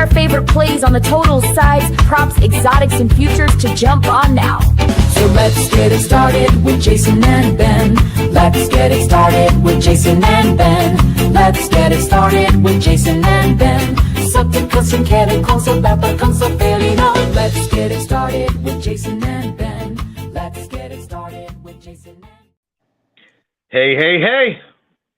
our favorite plays on the total sides, props, exotics, and futures to jump on now. So let's get it started with Jason and Ben. Let's get it started with Jason and Ben. Let's get it started with Jason and Ben. Subtitles and chemicals about the concept fairly known. Let's get it started with Jason and Ben. Let's get it started with Jason and Ben. Hey.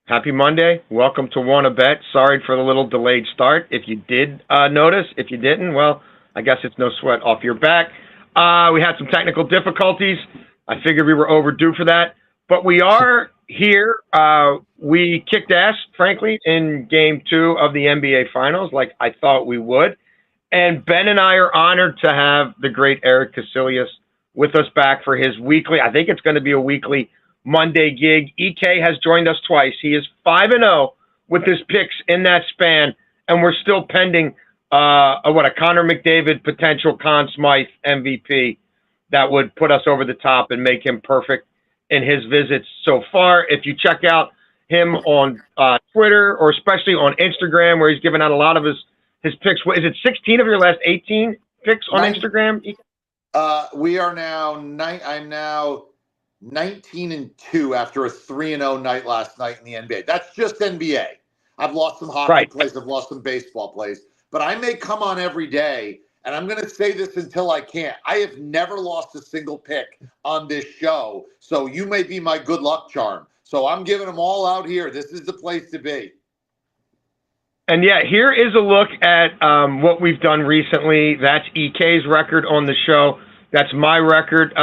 Happy Monday. Welcome to Wanna Bet. Sorry for the little delayed start. If you did notice, if you didn't, well, I guess it's no sweat off your back. We had some technical difficulties. I figured we were overdue for that. But we are here. We kicked ass, frankly, in Game 2 of the NBA Finals, like I thought we would. And Ben and I are honored to have the great Eric Casillas with us back for his weekly. I think it's going to be a weekly Monday gig. EK has joined us twice. He is 5-0 with his picks in that span, and we're still pending a Connor McDavid potential Conn Smythe MVP that would put us over the top and make him perfect in his visits so far. If you check out him on Twitter or especially on Instagram, where he's given out a lot of his picks. Is it 16 of your last 18 picks on Instagram? We are now I'm now 19-2 after a 3-0 night last night in the NBA. That's just NBA. I've lost some hockey plays. I've lost some baseball plays. But I may come on every day, and I'm going to say this until I can't. I have never lost a single pick on this show, so you may be my good luck charm. So I'm giving them all out here. This is the place to be. And yeah, here is a look at what we've done recently. That's EK's record on the show. That's my record,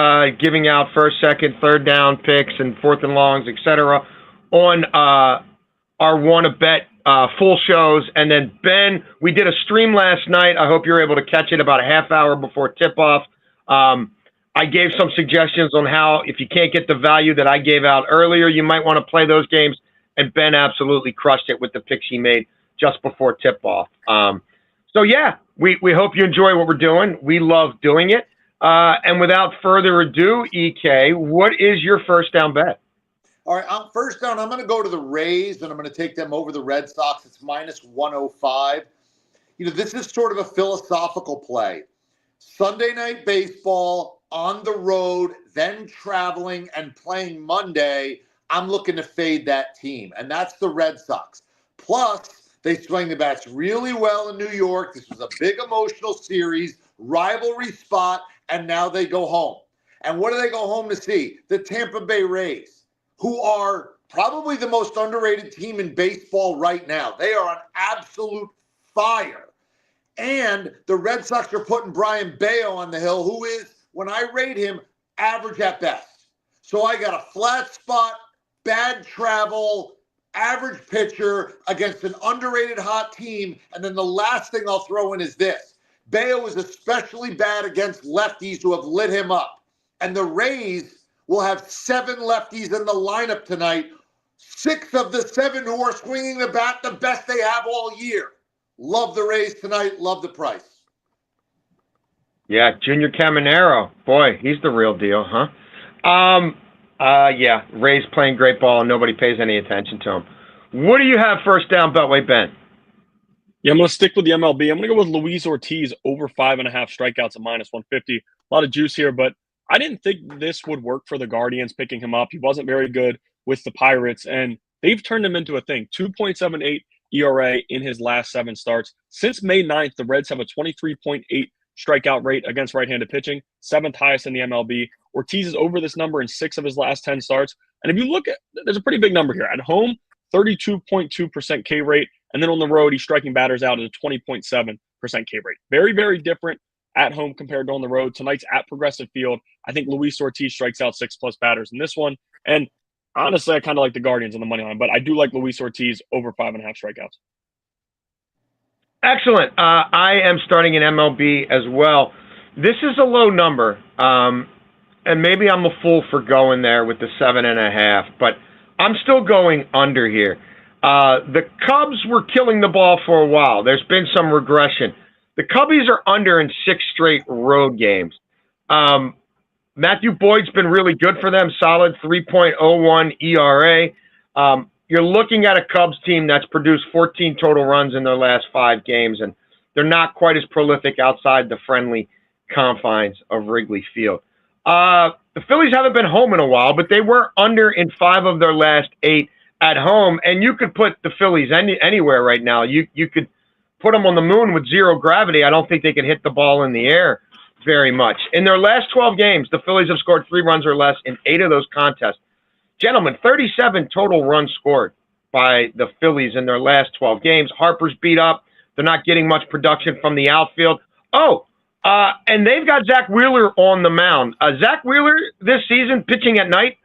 giving out first, second, third down picks and fourth and longs, etc. on our Wanna Bet full shows. And then Ben, we did a stream last night. I hope you're able to catch it about a half hour before tip-off. I gave some suggestions on how, if you can't get the value that I gave out earlier, you might want to play those games. And Ben absolutely crushed it with the picks he made just before tip-off. So yeah, we hope you enjoy what we're doing. We love doing it. And without further ado, EK, what is your first down bet? All right, first down, I'm going to go to the Rays, and I'm going to take them over the Red Sox. It's minus 105. This is sort of a philosophical play. Sunday night baseball, on the road, then traveling and playing Monday, I'm looking to fade that team, and that's the Red Sox. Plus, they swing the bats really well in New York. This was a big emotional series, rivalry spot, and now they go home. And what do they go home to see? The Tampa Bay Rays, who are probably the most underrated team in baseball right now. They are on absolute fire. And the Red Sox are putting Brian Bayo on the hill, who is, when I rate him, average at best. So I got a flat spot, bad travel, average pitcher against an underrated hot team. And then the last thing I'll throw in is this. Bayo is especially bad against lefties who have lit him up. And the Rays will have 7 lefties in the lineup tonight. 6 of the 7 who are swinging the bat the best they have all year. Love the Rays tonight. Love the price. Yeah, Junior Caminero. Boy, he's the real deal, huh? Yeah, Rays playing great ball and nobody pays any attention to him. What do you have first down, Beltway Ben? Yeah, I'm going to stick with the MLB. I'm going to go with Luis Ortiz over 5.5 strikeouts at minus 150. A lot of juice here, but I didn't think this would work for the Guardians picking him up. He wasn't very good with the Pirates, and they've turned him into a thing. 2.78 ERA in his last 7 starts. Since May 9th, the Reds have a 23.8 strikeout rate against right-handed pitching, 7th highest in the MLB. Ortiz is over this number in 6 of his last 10 starts. And if you look at, there's a pretty big number here. At home, 32.2% K rate. And then on the road, he's striking batters out at a 20.7% K rate. Very, very different at home compared to on the road. Tonight's at Progressive Field. I think Luis Ortiz strikes out 6+ batters in this one. And honestly, I kind of like the Guardians on the money line, but I do like Luis Ortiz over 5.5 strikeouts. Excellent. I am starting in MLB as well. This is a low number, and maybe I'm a fool for going there with the 7.5, but I'm still going under here. The Cubs were killing the ball for a while. There's been some regression. The Cubbies are under in 6 straight road games. Matthew Boyd's been really good for them, solid 3.01 ERA. You're looking at a Cubs team that's produced 14 total runs in their last 5 games, and they're not quite as prolific outside the friendly confines of Wrigley Field. The Phillies haven't been home in a while, but they were under in 5 of their last 8 at home, and you could put the Phillies anywhere right now. You could put them on the moon with zero gravity. I don't think they can hit the ball in the air very much. In their last 12 games, the Phillies have scored 3 runs or less in 8 of those contests. Gentlemen, 37 total runs scored by the Phillies in their last 12 games. Harper's beat up. They're not getting much production from the outfield. And they've got Zach Wheeler on the mound. Zach Wheeler this season pitching at night,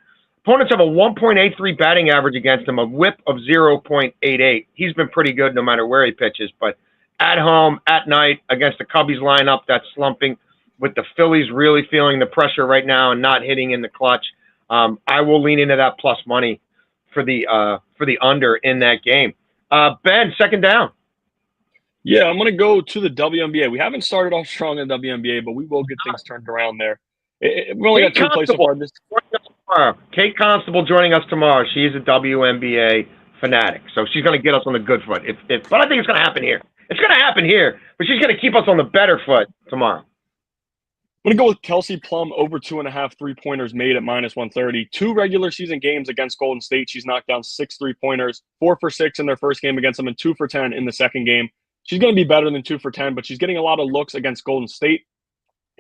opponents have a 1.83 batting average against him, a whip of 0.88. He's been pretty good no matter where he pitches, but at home, at night, against the Cubbies lineup that's slumping, with the Phillies really feeling the pressure right now and not hitting in the clutch, I will lean into that plus money for the under in that game. Ben, second down. Yeah, I'm going to go to the WNBA. We haven't started off strong in the WNBA, but we will get things turned around there. We only got 2 plays so far. Kate Constable joining us tomorrow. She's a WNBA fanatic, so she's going to get us on the good foot. But I think it's going to happen here. It's going to happen here, but she's going to keep us on the better foot tomorrow. I'm going to go with Kelsey Plum over 2.5 3-pointers made at -130. 2 regular season games against Golden State. She's knocked down 6 3-pointers, 4 for 6 in their first game against them, and 2 for 10 in the second game. She's going to be better than 2 for 10, but she's getting a lot of looks against Golden State.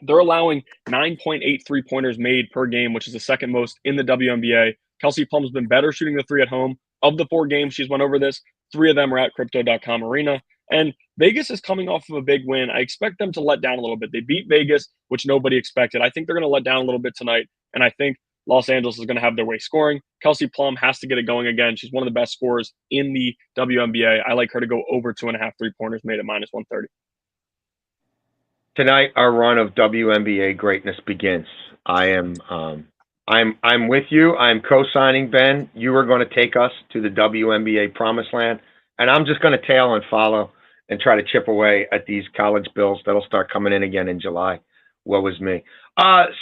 They're allowing 9.8 3-pointers made per game, which is the second most in the WNBA. Kelsey Plum's been better shooting the 3 at home. Of the 4 games she's went over this, 3 of them are at Crypto.com Arena. And Vegas is coming off of a big win. I expect them to let down a little bit. They beat Vegas, which nobody expected. I think they're going to let down a little bit tonight, and I think Los Angeles is going to have their way scoring. Kelsey Plum has to get it going again. She's one of the best scorers in the WNBA. I like her to go over 2.5 3-pointers made at -130. Tonight, our run of WNBA greatness begins. I'm with you. I'm co-signing, Ben. You are going to take us to the WNBA promised land, and I'm just going to tail and follow and try to chip away at these college bills that'll start coming in again in July. Woe is me.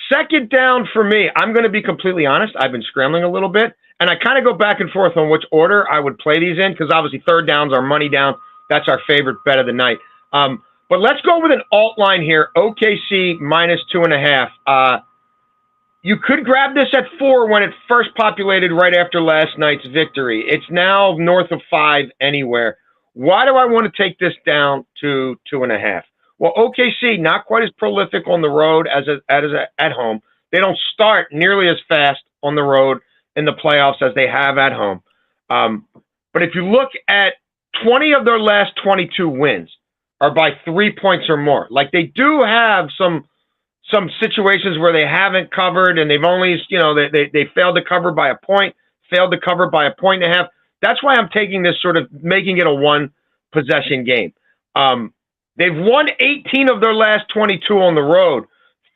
Second down for me. I'm going to be completely honest. I've been scrambling a little bit, and I kind of go back and forth on which order I would play these in, because obviously third downs are money down. That's our favorite bet of the night. But let's go with an alt line here. OKC -2.5. You could grab this at 4 when it first populated right after last night's victory. It's now north of 5 anywhere. Why do I want to take this down to 2.5? Well, OKC, not quite as prolific on the road as at home. They don't start nearly as fast on the road in the playoffs as they have at home. But if you look at 20 of their last 22 wins are by 3 points or more. Like, they do have some situations where they haven't covered, and they've only, they failed to cover by a point, failed to cover by a 1.5. That's why I'm taking this, sort of making it a 1-possession game. They've won 18 of their last 22 on the road.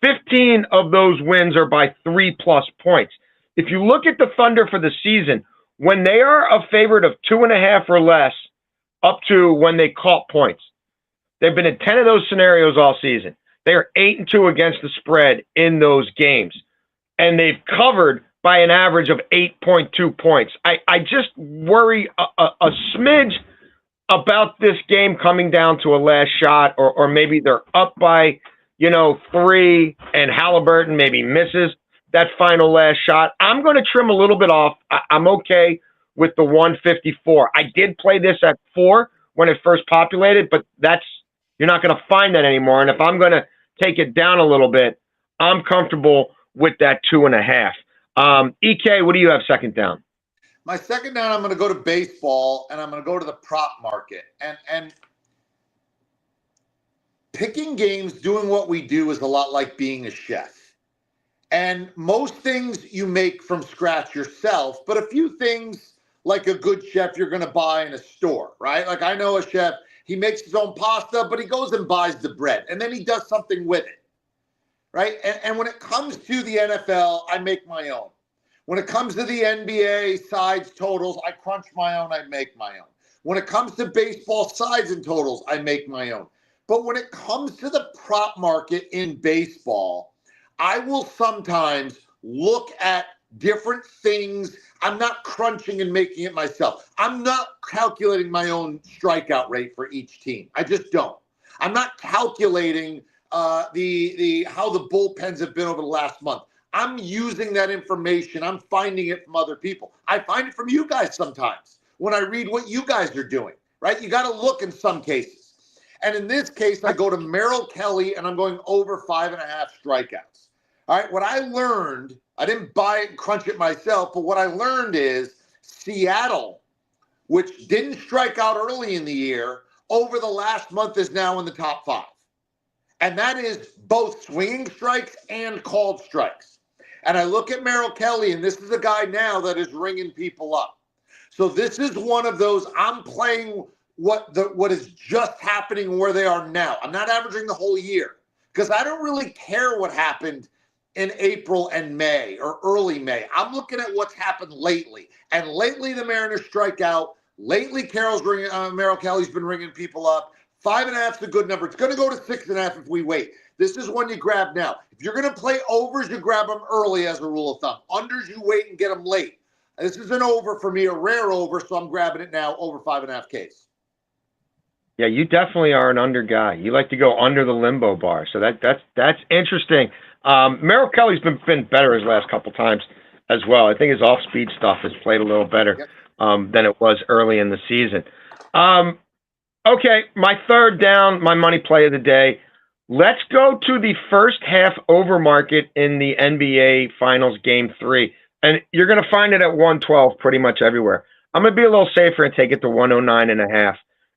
15 of those wins are by 3+ points. If you look at the Thunder for the season, when they are a favorite of 2.5 or less, up to when they caught points, they've been in 10 of those scenarios all season. They are 8-2 against the spread in those games, and they've covered by an average of 8.2 points. I just worry a smidge about this game coming down to a last shot, or maybe they're up by, 3, and Halliburton maybe misses that final last shot. I'm going to trim a little bit off. I'm okay with the 154. I did play this at 4 when it first populated, but you're not going to find that anymore. And if I'm going to take it down a little bit, I'm comfortable with that 2.5. EK, what do you have second down? My second down, I'm going to go to baseball, and I'm going to go to the prop market. And picking games, doing what we do, is a lot like being a chef. And most things you make from scratch yourself, but a few things, like a good chef, you're going to buy in a store, right? Like, I know a chef, he makes his own pasta, but he goes and buys the bread, and then he does something with it, right? And when it comes to the NFL, I make my own. When it comes to the NBA sides, totals, I crunch my own, I make my own. When it comes to baseball sides and totals, I make my own. But when it comes to the prop market in baseball, I will sometimes look at different things. I'm not crunching and making it myself. I'm not calculating my own strikeout rate for each team. I just don't. I'm not calculating the how the bullpens have been over the last month. I'm using that information. I'm finding it from other people. I find it from you guys sometimes when I read what you guys are doing, right? You got to look in some cases. And in this case, I go to Merrill Kelly and I'm going over 5.5 strikeouts. All right. What I learned, I didn't buy it and crunch it myself, but what I learned is Seattle, which didn't strike out early in the year, over the last month is now in the top 5. And that is both swinging strikes and called strikes. And I look at Merrill Kelly, and this is a guy now that is ringing people up. So this is one of those, I'm playing what is just happening where they are now. I'm not averaging the whole year because I don't really care what happened in April and May or early May. I'm looking at what's happened lately. And lately the Mariners strike out. Lately Merrill Kelly's been ringing people up. 5.5 is a good number. It's going to go to 6.5 if we wait. This is one you grab now. If you're going to play overs, you grab them early as a rule of thumb. Unders, you wait and get them late. This is an over for me, a rare over, so I'm grabbing it now over 5.5 Ks. Yeah, you definitely are an under guy. You like to go under the limbo bar, so that's interesting. Merrill Kelly's been better his last couple times as well. I think his off-speed stuff has played a little better than it was early in the season. Okay, my third down, my money play of the day. Let's go to the first half over market in the NBA Finals Game 3. And you're going to find it at 112 pretty much everywhere. I'm going to be a little safer and take it to 109.5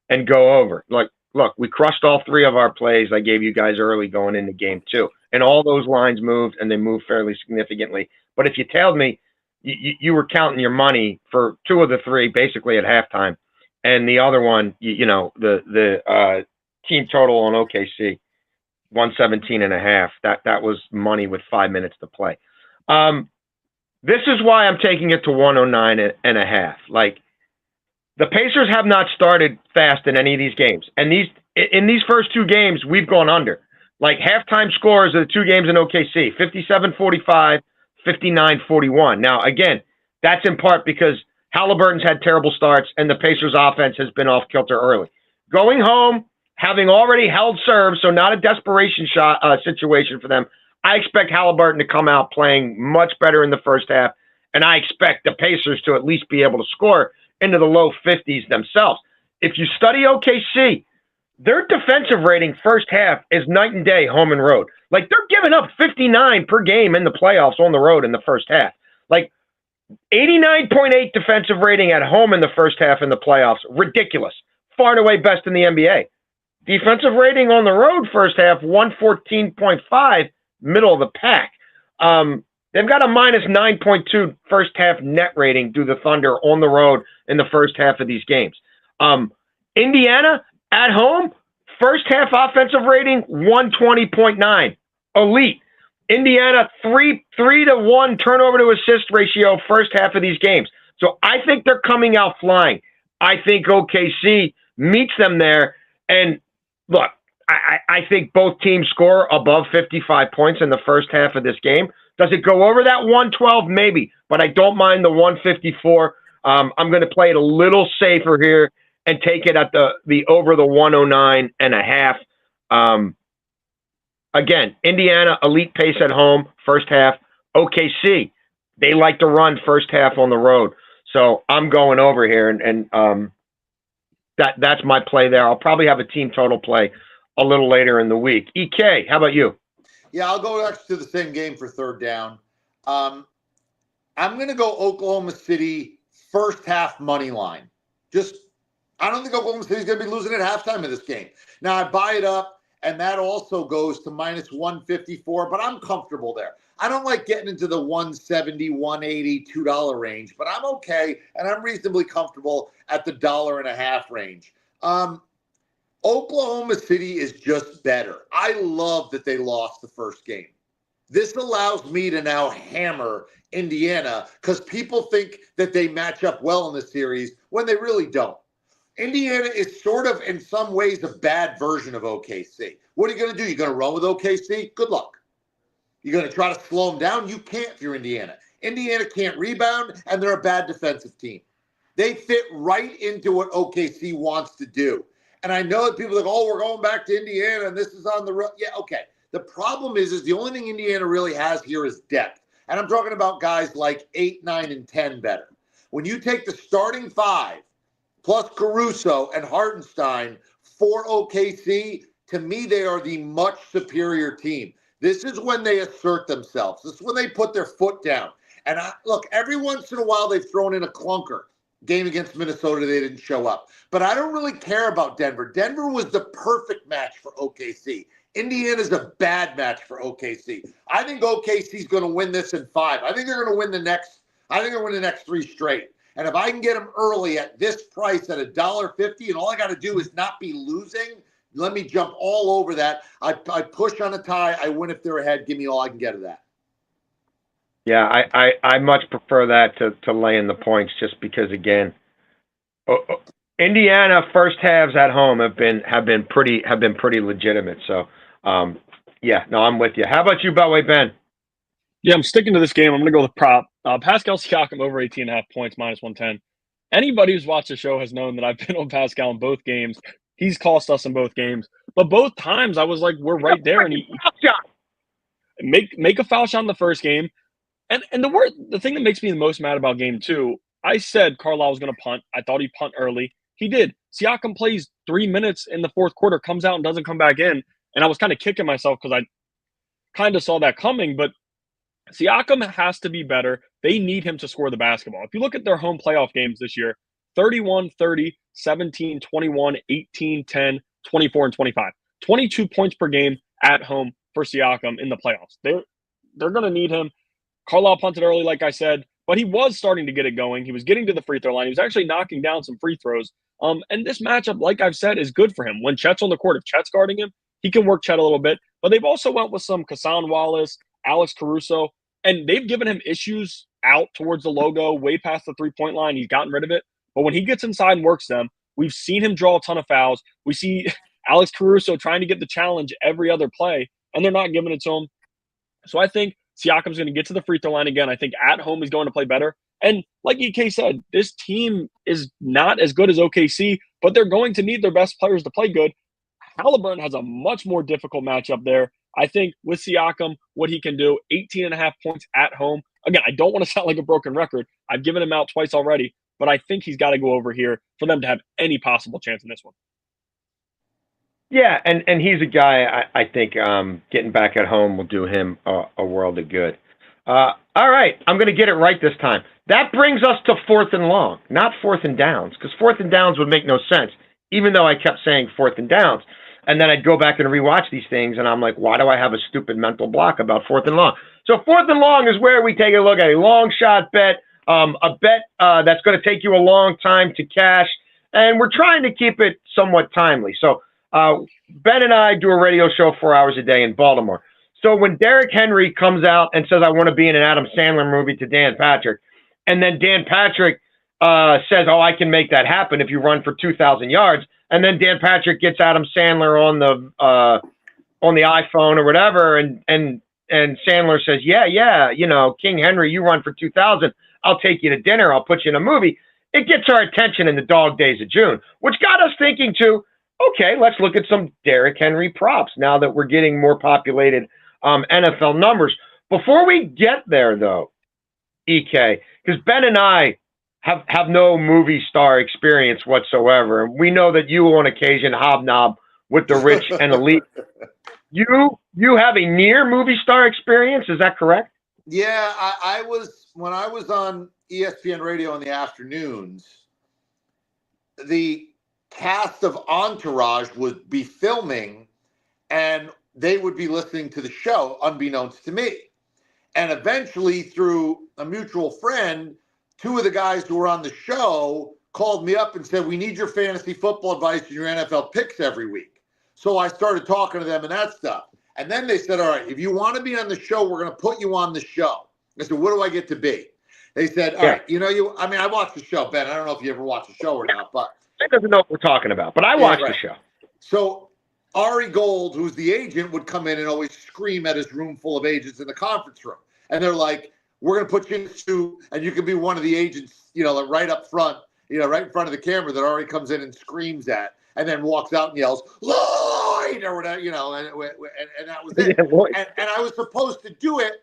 and go over. Like, look, we crushed all 3 of our plays I gave you guys early going into Game 2. And all those lines moved, and they moved fairly significantly. But if you tailed me, you were counting your money for 2 of the 3 basically at halftime. And the other one, the team total on OKC, 117.5. That was money with 5 minutes to play. This is why I'm taking it to 109.5. Like, the Pacers have not started fast in any of these games. And in these first 2 games, we've gone under. Like, halftime scores of the 2 games in OKC, 57-45, 59-41. Now, again, that's in part because Halliburton's had terrible starts, and the Pacers' offense has been off kilter early. Going home, having already held serve, so not a desperation shot situation for them, I expect Halliburton to come out playing much better in the first half, and I expect the Pacers to at least be able to score into the low 50s themselves. If you study OKC, their defensive rating first half is night and day home and road. Like, they're giving up 59 per game in the playoffs on the road in the first half. Like, 89.8 defensive rating at home in the first half in the playoffs. Ridiculous. Far and away best in the NBA. Defensive rating on the road first half, 114.5, middle of the pack. They've got a minus 9.2 first half net rating due to the Thunder on the road in the first half of these games. Indiana at home, first half offensive rating, 120.9. Elite. Indiana, 3-to-1 turnover to assist ratio first half of these games. So I think they're coming out flying. I think OKC meets them there. And look, I think both teams score above 55 points in the first half of this game. Does it go over that 112? Maybe, but I don't mind the 154. I'm going to play it a little safer here and take it at the over the 109.5. Again, Indiana, elite pace at home, first half. OKC, they like to run first half on the road. So I'm going over here, and that's my play there. I'll probably have a team total play a little later in the week. EK, how about you? Yeah, I'll go actually to the same game for third down. I'm going to go Oklahoma City first half money line. I don't think Oklahoma City's going to be losing at halftime of this game. Now, I buy it up, and that also goes to minus 154, but I'm comfortable there. I don't like getting into the 170, 180, $2 range, but I'm okay, and I'm reasonably comfortable at the $1.50 range. Oklahoma City is just better. I love that they lost the first game. This allows me to now hammer Indiana because people think that they match up well in the series when they really don't. Indiana is sort of, in some ways, a bad version of OKC. What are you going to do? You're going to run with OKC? Good luck. You're going to try to slow them down? You can't if you're Indiana. Indiana can't rebound, and they're a bad defensive team. They fit right into what OKC wants to do. And I know that people are like, oh, we're going back to Indiana and this is on the road. Yeah, okay. The problem is the only thing Indiana really has here is depth. And I'm talking about guys like 8, 9, and 10 better. When you take the starting 5 plus Caruso and Hartenstein for OKC, to me, they are the much superior team. This is when they assert themselves. This is when they put their foot down. And look, every once in a while, they've thrown in a clunker. Game against Minnesota, they didn't show up. But I don't really care about Denver. Denver was the perfect match for OKC. Indiana's a bad match for OKC. I think OKC's going to win this in 5. I think they're going to win the next. I think they're going to win the next 3 straight. And if I can get them early at this price at $1.50, and all I got to do is not be losing, let me jump all over that. I push on a tie. I win if they're ahead. Give me all I can get of that. Yeah, I much prefer that to laying the points, just because, again, Indiana first halves at home have been pretty legitimate. So, yeah, no, I'm with you. How about you, Beltway Ben? Yeah, I'm sticking to this game. I'm going to go with prop. Pascal Siakam over 18.5 points, -110. Anybody who's watched the show has known that I've been on Pascal in both games. He's cost us in both games. But both times I was like, we're right there. And he make a foul shot in the first game. And the thing that makes me the most mad about game 2, I said Carlisle was going to punt. I thought he'd punt early. He did. Siakam plays 3 minutes in the fourth quarter, comes out and doesn't come back in. And I was kind of kicking myself because I kind of saw that coming. But Siakam has to be better. They need him to score the basketball. If you look at their home playoff games this year, 31, 30, 17, 21, 18, 10, 24, and 25. 22 points per game at home for Siakam in the playoffs. They're going to need him. Carlisle punted early, like I said, but he was starting to get it going. He was getting to the free throw line. He was actually knocking down some free throws. And this matchup, like I've said, is good for him. When Chet's on the court, if Chet's guarding him, he can work Chet a little bit. But they've also went with some Kassan Wallace, Alex Caruso, and they've given him issues out towards the logo, way past the three-point line. He's gotten rid of it. But when he gets inside and works them, we've seen him draw a ton of fouls. We see Alex Caruso trying to get the challenge every other play, and they're not giving it to him. So I think Siakam's going to get to the free throw line again. I think at home he's going to play better. And like EK said, this team is not as good as OKC, but they're going to need their best players to play good. Halliburton has a much more difficult matchup there. I think with Siakam, what he can do, 18.5 points at home. Again, I don't want to sound like a broken record. I've given him out twice already, but I think he's got to go over here for them to have any possible chance in this one. Yeah, and he's a guy I think getting back at home will do him a world of good. All right, I'm going to get it right this time. That brings us to 4th and long, not 4th and downs, because 4th and downs would make no sense, even though I kept saying 4th and downs. And then I'd go back and rewatch these things, and I'm like, why do I have a stupid mental block about 4th and long? So 4th and long is where we take a look at a long shot bet, a bet that's going to take you a long time to cash, and we're trying to keep it somewhat timely. So Ben and I do a radio show 4 hours a day in Baltimore. So when Derrick Henry comes out and says, I want to be in an Adam Sandler movie to Dan Patrick, and then Dan Patrick says, oh, I can make that happen if you run for 2,000 yards, and then Dan Patrick gets Adam Sandler on the iPhone or whatever, and Sandler says, yeah, you know, King Henry, you run for 2,000, I'll take you to dinner, I'll put you in a movie. It gets our attention in the dog days of June, which got us thinking too, okay, let's look at some Derrick Henry props now that we're getting more populated NFL numbers. Before we get there, though, EK, because Ben and I have no movie star experience whatsoever, and we know that you on occasion hobnob with the rich and elite. You have a near movie star experience, is that correct? Yeah, I was when I was on ESPN Radio in the afternoons, the cast of Entourage would be filming and they would be listening to the show unbeknownst to me. And eventually, through a mutual friend, 2 of the guys who were on the show called me up and said, we need your fantasy football advice and your NFL picks every week. So I started talking to them and that stuff. And then they said, all right, if you want to be on the show, we're going to put you on the show. I said, what do I get to be? They said, all right, I watched the show, Ben. I don't know if you ever watched the show or not, but Ben doesn't know what we're talking about, but I watched the show. So Ari Gold, who's the agent, would come in and always scream at his room full of agents in the conference room. And they're like, we're going to put you in a suit and you can be one of the agents, like right up front, right in front of the camera that Ari comes in and screams at. and then walks out and yells, Lloyd, or whatever, and that was it. Yeah, Lloyd. And I was supposed to do it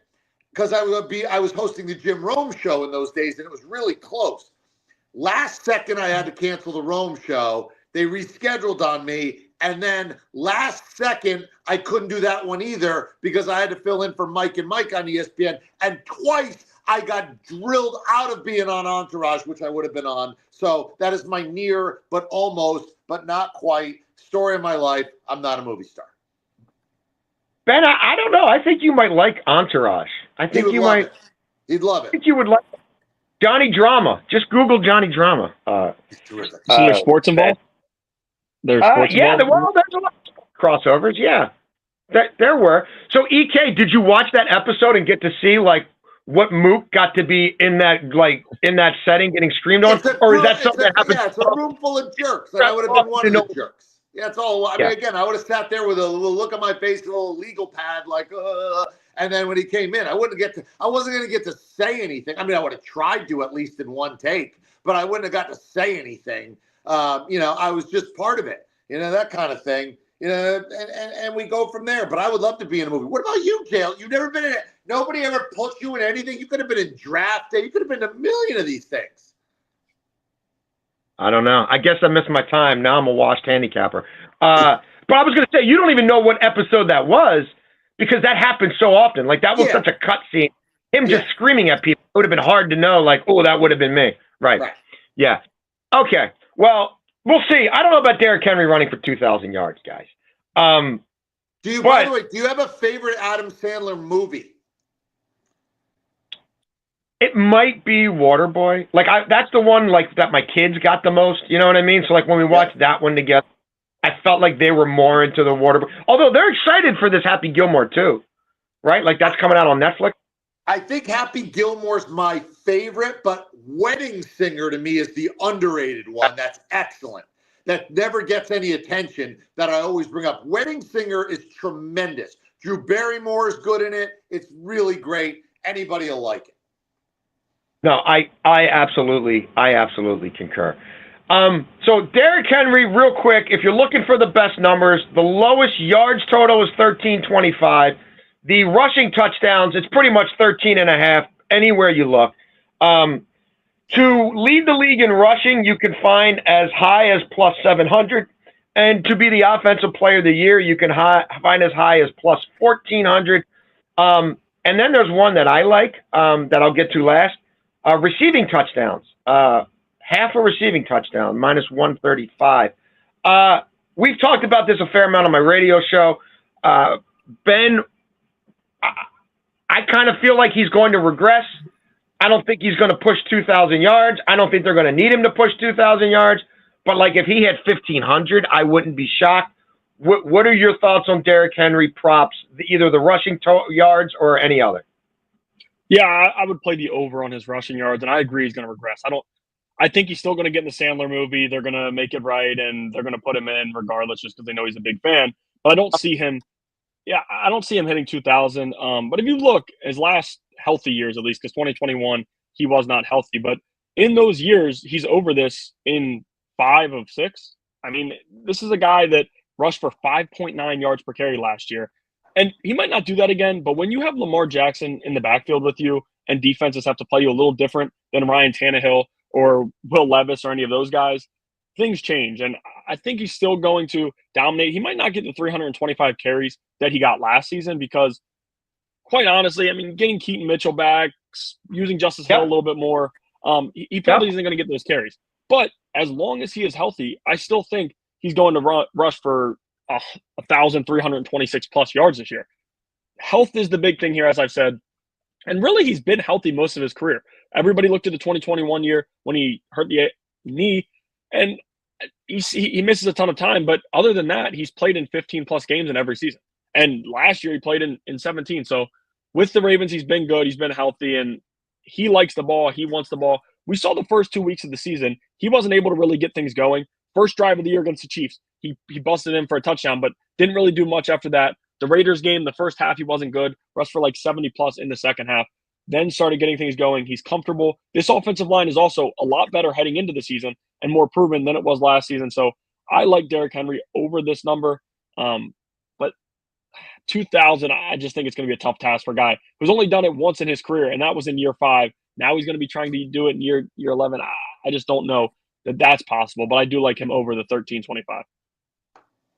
because I was hosting the Jim Rome show in those days, and it was really close. Last second, I had to cancel the Rome show. They rescheduled on me. And then last second, I couldn't do that one either because I had to fill in for Mike and Mike on ESPN. And twice I got drilled out of being on Entourage, which I would have been on. So that is my near, but almost, but not quite story of my life. I'm not a movie star. Ben, I don't know. I think you might like Entourage. I think you might. He'd love I it. think you would like Johnny Drama. Just Google Johnny Drama. He's terrific. So there's sports involved? There's sports yeah, involved? there's a lot of crossovers. Yeah, there were. So, EK, did you watch that episode and get to see like what Mook got to be in that setting, getting screamed on, or is that something that happened? Yeah, it's a room full of jerks, and I would have been one of the jerks. Yeah, that's all. I mean, again, I would have sat there with a little look on my face, a little legal pad, like, and then when he came in, I wasn't going to get to say anything. I mean, I would have tried to at least in one take, but I wouldn't have got to say anything. I was just part of it, that kind of thing, and we go from there. But I would love to be in a movie. What about you, Dale? You've never been in it. Nobody ever put you in anything. You could have been in Draft Day. You could have been in a million of these things. I don't know. I guess I missed my time. Now I'm a washed handicapper. But I was going to say, you don't even know what episode that was because that happens so often. Like, that was such a cut scene. Him just screaming at people. It would have been hard to know, like, oh, that would have been me. Right. Yeah. Okay. Well, we'll see. I don't know about Derrick Henry running for 2,000 yards, guys. By the way, do you have a favorite Adam Sandler movie? It might be Waterboy. Like, that's the one like that my kids got the most. You know what I mean? So like when we watched that one together, I felt like they were more into the Waterboy. Although they're excited for this Happy Gilmore too, right? Like that's coming out on Netflix. I think Happy Gilmore's my favorite, but Wedding Singer to me is the underrated one. That's excellent. That never gets any attention that I always bring up. Wedding Singer is tremendous. Drew Barrymore is good in it. It's really great. Anybody will like it. No, I absolutely concur. So Derrick Henry, real quick, if you're looking for the best numbers, the lowest yards total is 1325. The rushing touchdowns, it's pretty much 13.5 anywhere you look. To lead the league in rushing, you can find as high as plus 700. And to be the offensive player of the year, you can find as high as plus 1,400. And then there's one that I like that I'll get to last. Receiving touchdowns, half a receiving touchdown, minus 135. We've talked about this a fair amount on my radio show. Ben, I kind of feel like he's going to regress. I don't think he's going to push 2,000 yards. I don't think they're going to need him to push 2,000 yards. But like if he had 1,500, I wouldn't be shocked. What are your thoughts on Derrick Henry props, either the rushing yards or any other? Yeah, I would play the over on his rushing yards, and I agree he's going to regress. I think he's still going to get in the Sandler movie. They're going to make it right, and they're going to put him in regardless just because they know he's a big fan. But I don't see him hitting 2,000. But if you look, his last healthy years, at least, because 2021, he was not healthy. But in those years, he's over this in 5 of 6. I mean, this is a guy that rushed for 5.9 yards per carry last year. And he might not do that again, but when you have Lamar Jackson in the backfield with you and defenses have to play you a little different than Ryan Tannehill or Will Levis or any of those guys, things change. And I think he's still going to dominate. He might not get the 325 carries that he got last season because, quite honestly, I mean, getting Keaton Mitchell back, using Justice Hill a little bit more, he probably isn't going to get those carries. But as long as he is healthy, I still think he's going to rush for 1,326 plus yards this year. Health is the big thing here, as I've said. And really, he's been healthy most of his career. Everybody looked at the 2021 year when he hurt the knee, and he misses a ton of time. But other than that, he's played in 15 plus games in every season. And last year, he played in 17. So with the Ravens, he's been good. He's been healthy, and he likes the ball. He wants the ball. We saw the first 2 weeks of the season. He wasn't able to really get things going. First drive of the year against the Chiefs, he busted in for a touchdown, but didn't really do much after that. The Raiders game, the first half, he wasn't good. Rushed for like 70 plus in the second half. Then started getting things going. He's comfortable. This offensive line is also a lot better heading into the season and more proven than it was last season. So I like Derrick Henry over this number. But 2,000, I just think it's going to be a tough task for a guy who's only done it once in his career, and that was in year 5. Now he's going to be trying to do it in year 11. I just don't know that that's possible, but I do like him over the 13.25.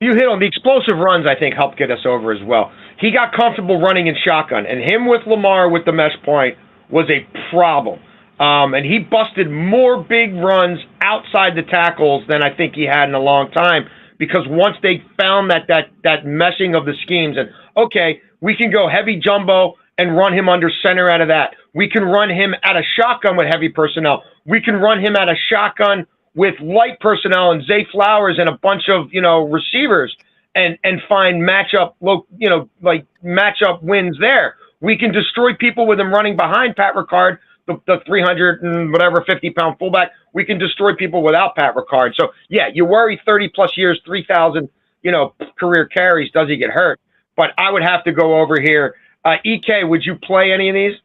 You hit on the explosive runs, I think, helped get us over as well. He got comfortable running in shotgun, and him with Lamar with the mesh point was a problem. And he busted more big runs outside the tackles than I think he had in a long time, because once they found that meshing of the schemes, and okay, we can go heavy jumbo and run him under center out of that. We can run him at a shotgun with heavy personnel. We can run him at a shotgun with light personnel and Zay Flowers and a bunch of, receivers and find matchup wins there. We can destroy people with him running behind Pat Ricard, the 300 and whatever 50-pound fullback. We can destroy people without Pat Ricard. So yeah, you worry 30 plus years, 3,000, career carries. Does he get hurt? But I would have to go over here. EK, would you play any of these?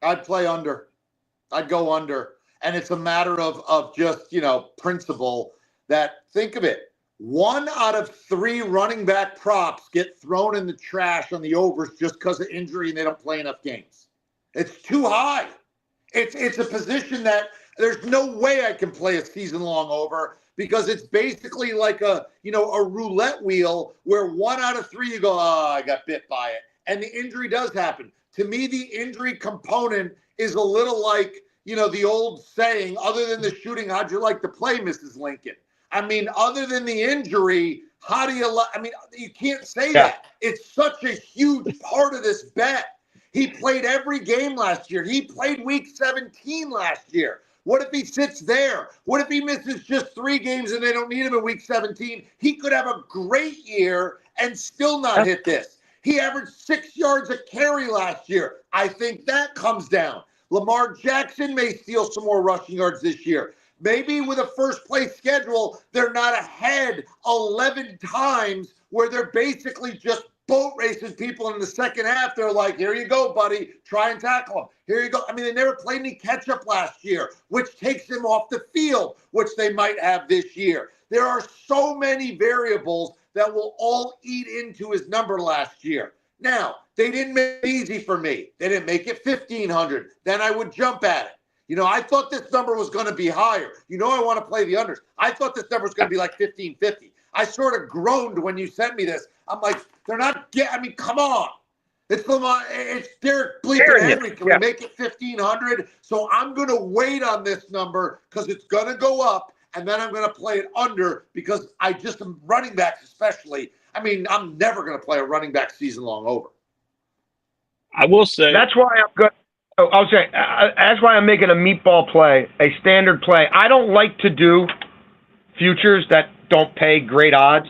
I'd play under. I'd go under. And it's a matter of just, principle that, think of it, 1 out of 3 running back props get thrown in the trash on the overs just because of injury and they don't play enough games. It's too high. It's a position that there's no way I can play a season-long over, because it's basically like a roulette wheel where 1 out of 3 you go, oh, I got bit by it. And the injury does happen. To me, the injury component is a little like, the old saying, other than the shooting, how'd you like to play, Mrs. Lincoln? I mean, other than the injury, how do you you can't say that. It's such a huge part of this bet. He played every game last year. He played week 17 last year. What if he sits there? What if he misses just 3 games and they don't need him in week 17? He could have a great year and still not hit this. He averaged 6 yards a carry last year. I think that comes down. Lamar Jackson may steal some more rushing yards this year. Maybe with a first-place schedule, they're not ahead 11 times where they're basically just boat racing people in the second half. They're like, here you go, buddy. Try and tackle him. Here you go. I mean, they never played any catch-up last year, which takes them off the field, which they might have this year. There are so many variables that will all eat into his number last year. Now, they didn't make it easy for me. They didn't make it 1,500. Then I would jump at it. I thought this number was going to be higher. I want to play the unders. I thought this number was going to be like 1,550. I sort of groaned when you sent me this. I'm like, they're not getting, come on. It's Lamar, it's Derek Bleeker Henry. Can we make it 1,500? So I'm going to wait on this number because it's going to go up, and then I'm going to play it under because I just am running backs especially. I mean, I'm never going to play a running back season long over. I will say that's why I'm good. I'll say that's why I'm making a meatball play, a standard play. I don't like to do futures that don't pay great odds,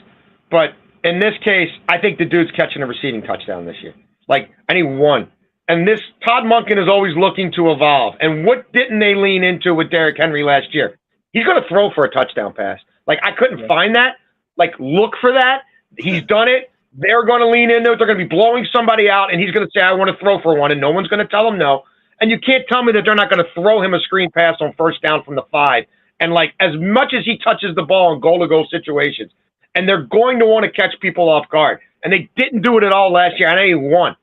but in this case, I think the dude's catching a receiving touchdown this year. Like, I need 1. And this Todd Monken is always looking to evolve. And what didn't they lean into with Derrick Henry last year? He's going to throw for a touchdown pass. Like, I couldn't find that. Like, look for that. He's done it. They're going to lean into it. They're going to be blowing somebody out, and he's going to say, I want to throw for 1, and no one's going to tell him no. And you can't tell me that they're not going to throw him a screen pass on first down from the 5. And, like, as much as he touches the ball in goal-to-goal situations, and they're going to want to catch people off guard. And they didn't do it at all last year, and they won.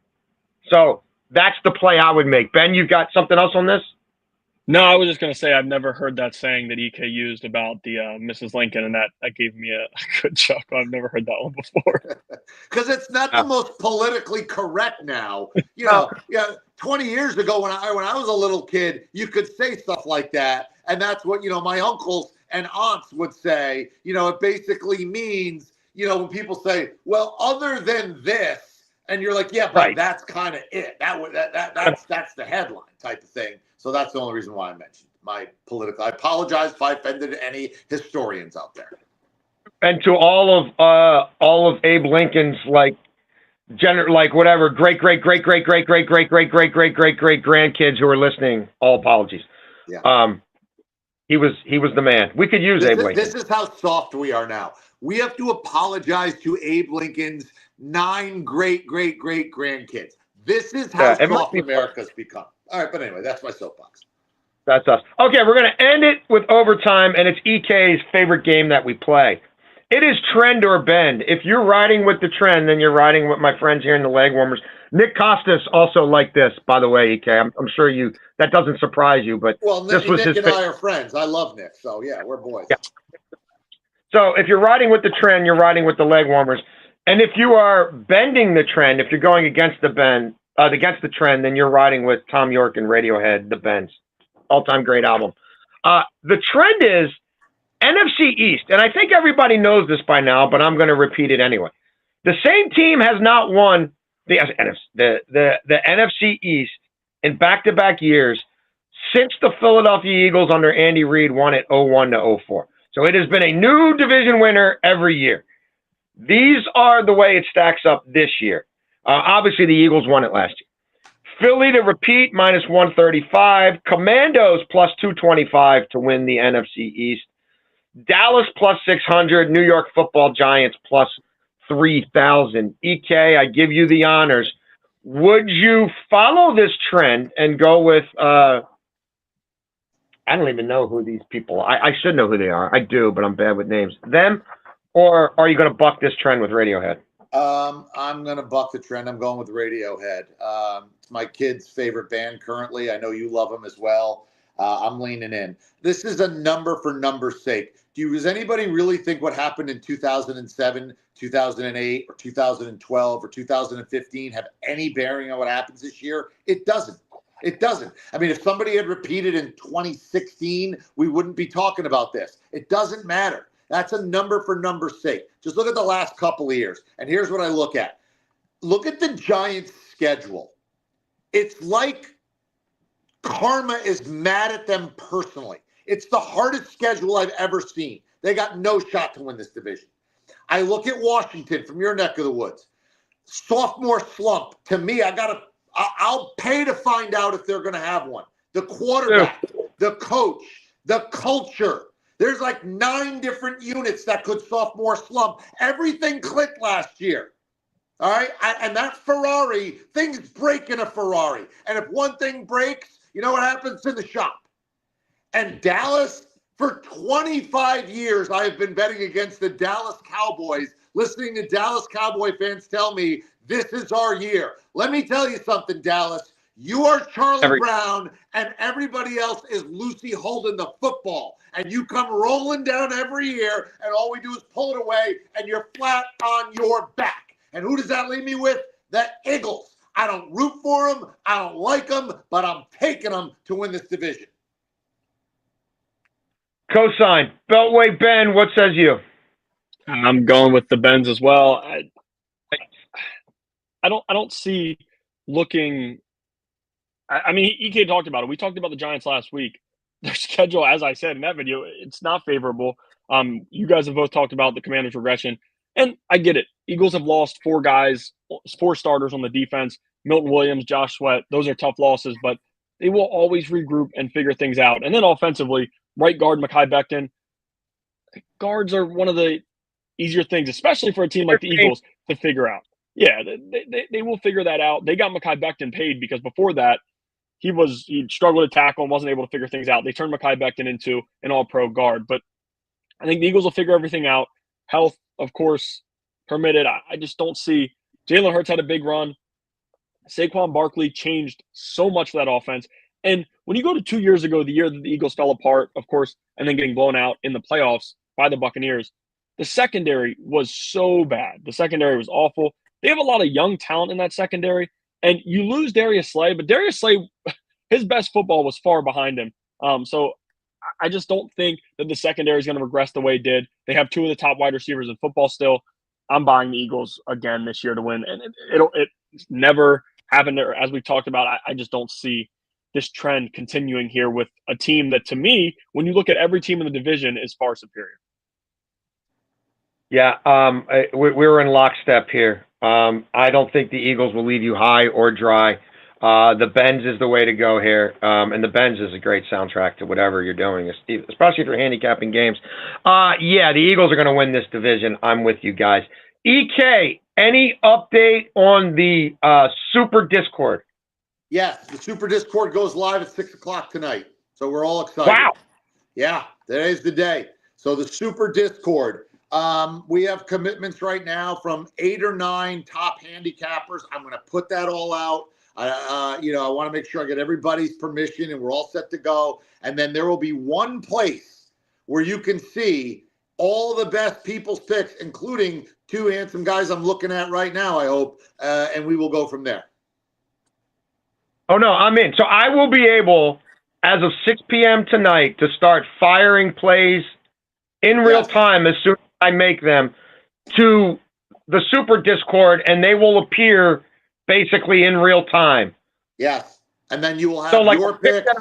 So that's the play I would make. Ben, you got something else on this? No, I was just going to say I've never heard that saying that EK used about the Mrs. Lincoln, and that gave me a good chuckle. I've never heard that one before. Because it's not the most politically correct now. 20 years ago when I was a little kid, you could say stuff like that, and that's what my uncles and aunts would say. It basically means when people say, "Well, other than this," and you're like, "Yeah, but right. That's kind of it. That's the headline type of thing." So that's the only reason why I mentioned my political. I apologize if I offended any historians out there. And to all of Abe Lincoln's whatever great grandkids who are listening, all apologies. Yeah. He was the man. We could use Abe Lincoln. This is how soft we are now. We have to apologize to Abe Lincoln's 9 great grandkids. This is how soft America's become. All right, but anyway, that's my soapbox. That's us. Okay, we're going to end it with overtime, and it's EK's favorite game that we play. It is trend or bend. If you're riding with the trend, then you're riding with my friends here in the leg warmers. Nick Costas also liked this, by the way, EK. I'm sure that doesn't surprise you, but Well, this Nick, was Nick his and pick. I are friends. I love Nick. So, yeah, we're boys. Yeah. So if you're riding with the trend, you're riding with the leg warmers. And if you are bending the trend, if you're going against the trend, then you're riding with Tom York and Radiohead, The Bends. All-time great album. The trend is NFC East, and I think everybody knows this by now, but I'm going to repeat it anyway. The same team has not won the NFC East in back-to-back years since the Philadelphia Eagles under Andy Reid won it 01 to 04. So it has been a new division winner every year. These are the way it stacks up this year. Obviously, the Eagles won it last year. Philly to repeat, minus 135. Commandos, plus 225 to win the NFC East. Dallas, plus 600. New York Football Giants, plus 3,000. EK, I give you the honors. Would you follow this trend and go with, I don't even know who these people are. I should know who they are. I do, but I'm bad with names. Them, or are you going to buck this trend with Radiohead? I'm going to buck the trend. I'm going with Radiohead. It's my kid's favorite band currently. I know you love them as well. I'm leaning in. This is a number for number's sake. Does anybody really think what happened in 2007, 2008, or 2012, or 2015 have any bearing on what happens this year? It doesn't. It doesn't. I mean, if somebody had repeated in 2016, we wouldn't be talking about this. It doesn't matter. That's a number for number's sake. Just look at the last couple of years. And here's what I look at. Look at the Giants' schedule. It's like karma is mad at them personally. It's the hardest schedule I've ever seen. They got no shot to win this division. I look at Washington from your neck of the woods. Sophomore slump. To me, I'll pay to find out if they're going to have one. The quarterback, the coach, the culture. There's like 9 different units that could sophomore slump. Everything clicked last year. All right? And that Ferrari, things break in a Ferrari. And if one thing breaks, you know what happens in the shop? And Dallas, for 25 years, I have been betting against the Dallas Cowboys, listening to Dallas Cowboy fans tell me, this is our year. Let me tell you something, Dallas. You are Charlie Brown, and everybody else is Lucy holding the football. And you come rolling down every year, and all we do is pull it away, and you're flat on your back. And who does that leave me with? The Eagles. I don't root for them. I don't like them, but I'm taking them to win this division. Cosign. Beltway Ben, what says you? I'm going with the Bends as well. I don't see looking. I mean, EK talked about it. We talked about the Giants last week. Their schedule, as I said in that video, it's not favorable. You guys have both talked about the Commanders' regression, and I get it. Eagles have lost 4 guys, 4 starters on the defense. Milton Williams, Josh Sweat. Those are tough losses, but they will always regroup and figure things out. And then offensively, right guard Mekhi Becton. Guards are one of the easier things, especially for a team like the Eagles, to figure out. Yeah, they will figure that out. They got Mekhi Becton paid because before that, he struggled to tackle and wasn't able to figure things out. They turned Mekhi Becton into an all-pro guard. But I think the Eagles will figure everything out. Health, of course, permitted. I just don't see. Jalen Hurts had a big run. Saquon Barkley changed so much for that offense. And when you go to 2 years ago, the year that the Eagles fell apart, of course, and then getting blown out in the playoffs by the Buccaneers, the secondary was so bad. The secondary was awful. They have a lot of young talent in that secondary. And you lose Darius Slay, but Darius Slay, his best football was far behind him. So I just don't think that the secondary is going to regress the way it did. They have 2 of the top wide receivers in football still. I'm buying the Eagles again this year to win. And it's never happened there. As we've talked about, I just don't see this trend continuing here with a team that, to me, when you look at every team in the division, is far superior. Yeah, we're in lockstep here. I don't think the Eagles will leave you high or dry. The Benz is the way to go here, and the Benz is a great soundtrack to whatever you're doing, especially if you're handicapping games. Yeah, the Eagles are going to win this division. I'm with you guys. EK, any update on the Super Discord? Yes, the Super Discord goes live at 6 o'clock tonight, so we're all excited. Wow. Yeah, today's the day. So the Super Discord, We have commitments right now from 8 or 9 top handicappers. I'm going to put that all out. I want to make sure I get everybody's permission and we're all set to go. And then there will be one place where you can see all the best people's picks, including 2 handsome guys I'm looking at right now, I hope. And we will go from there. Oh, no, I'm in. So I will be able, as of 6 p.m. tonight, to start firing plays in real time as soon as I make them to the Super Discord, and they will appear basically in real time. Yes. And then you will have your picks,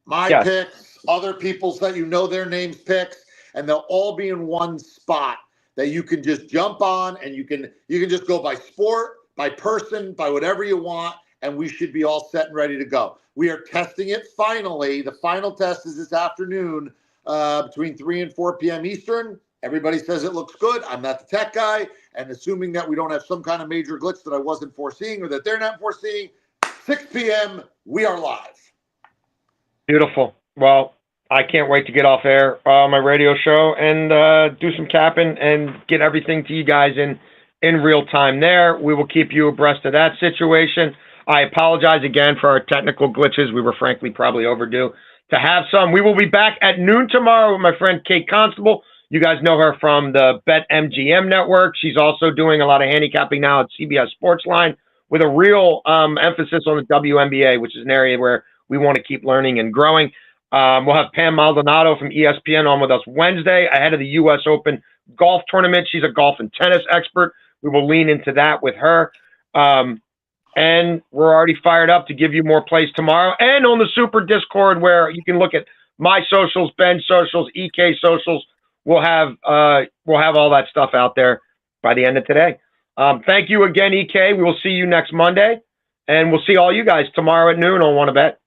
my picks, other people's that you know their names picks, and they'll all be in one spot that you can just jump on, and you can just go by sport, by person, by whatever you want, and we should be all set and ready to go. We are testing it finally. The final test is this afternoon between 3 and 4 p.m. Eastern. Everybody says it looks good. I'm not the tech guy. And assuming that we don't have some kind of major glitch that I wasn't foreseeing or that they're not foreseeing, 6 p.m., we are live. Beautiful. Well, I can't wait to get off air my radio show and do some capping and get everything to you guys in real time there. We will keep you abreast of that situation. I apologize again for our technical glitches. We were frankly probably overdue to have some. We will be back at noon tomorrow with my friend Kate Constable. You guys know her from the BetMGM network. She's also doing a lot of handicapping now at CBS Sportsline with a real emphasis on the WNBA, which is an area where we want to keep learning and growing. We'll have Pam Maldonado from ESPN on with us Wednesday ahead of the U.S. Open golf tournament. She's a golf and tennis expert. We will lean into that with her. And we're already fired up to give you more plays tomorrow. And on the Super Discord where you can look at my socials, Ben's socials, EK socials. We'll have all that stuff out there by the end of today. Thank you again, EK. We will see you next Monday. And we'll see all you guys tomorrow at noon on Wanna Bet.